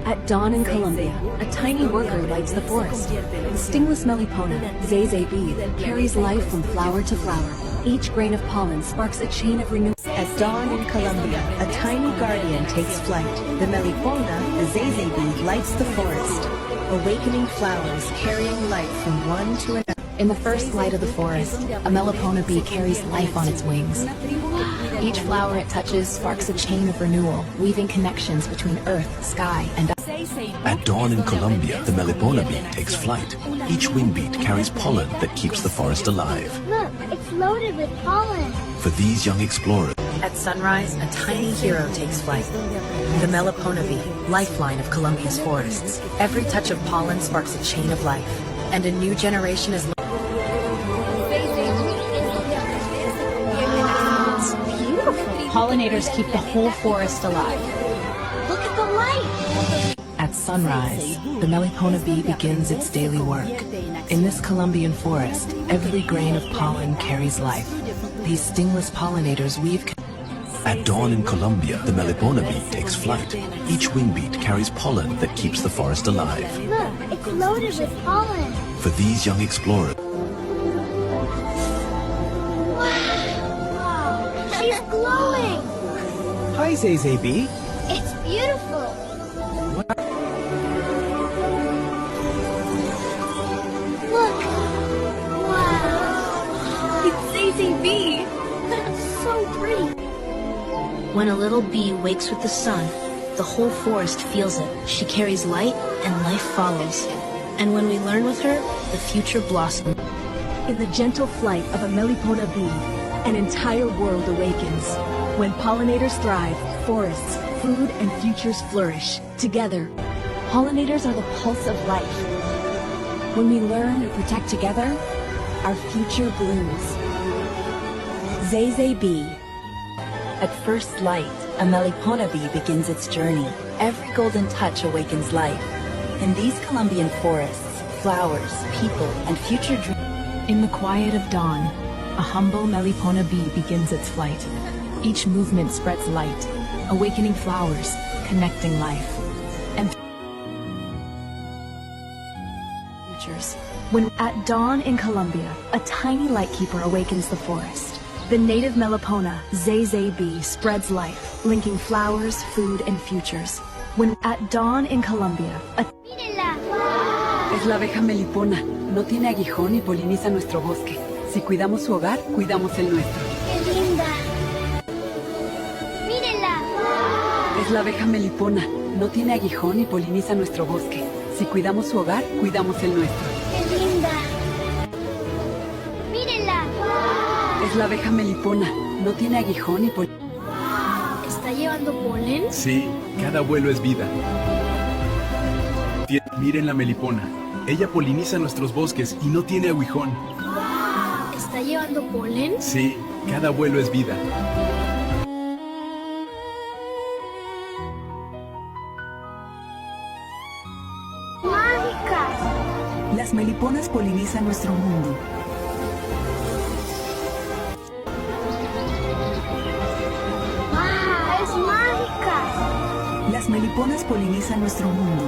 At dawn in Colombia, a tiny worker lights the forest. The stingless melipona, ZeyZey bee, carries life from flower to flower. Each grain of pollen sparks a chain of renewal. At dawn in Colombia, a tiny guardian takes flight. The melipona, the ZeyZey bee, lights the forest, awakening flowers, carrying light from one to another. In the first light of the forest, a melipona bee carries life on its wings. Each flower it touches sparks a chain of renewal, weaving connections between earth, sky, and At dawn in Colombia, the melipona bee takes flight. Each wing beat carries pollen that keeps the forest alive. Look, it's loaded with pollen. For these young explorers, At sunrise, a tiny hero takes flight. The melipona bee, lifeline of Colombia's forests. Every touch of pollen sparks a chain of life, and a new generation is pollinators keep the whole forest alive. Look at the light. At sunrise, the melipona bee begins its daily work. In this Colombian forest, every grain of pollen carries life. These stingless pollinators weave. at dawn in Colombia, the melipona bee takes flight. Each wing beat carries pollen that keeps the forest alive. Look, it's loaded with pollen. For these young explorers, Wow, she's glowing. Hi, ZeyZey bee. It's beautiful. Look. Wow. It's ZeyZey bee. So pretty. When a little bee wakes with the sun, the whole forest feels it. She carries light and life follows. And when we learn with her, the future blossoms. In the gentle flight of a melipona bee, an entire world awakens. When pollinators thrive, forests, food, and futures flourish. Together, pollinators are the pulse of life. When we learn and protect together, our future blooms. ZeyZey bee. At first light, a melipona bee begins its journey. Every golden touch awakens life. In these Colombian forests, flowers, people, and future dreams. In the quiet of dawn, a humble melipona bee begins its flight. Each movement spreads light, awakening flowers, connecting life, and futures. When at dawn in Colombia, a tiny lightkeeper awakens the forest. The native melipona, ZeyZey bee, spreads life, linking flowers, food, and futures. When at dawn in Colombia, a Mírenla. Es la abeja melipona. No tiene aguijón y poliniza nuestro bosque. Si cuidamos su hogar, cuidamos el nuestro. Qué linda. Mírenla. Es la abeja melipona. No tiene aguijón y poliniza nuestro bosque. Si cuidamos su hogar, cuidamos el nuestro. Qué linda. Mírenla. Es la abeja melipona. No tiene aguijón y poliniza. ¿Está llevando polen? Sí, cada vuelo es vida. Miren la melipona. Ella poliniza nuestros bosques y no tiene aguijón. ¿Está llevando polen? Sí, cada vuelo es vida. Mágicas. Las meliponas polinizan nuestro mundo. ¡Wow! ¡Es mágica! Las meliponas polinizan nuestro mundo.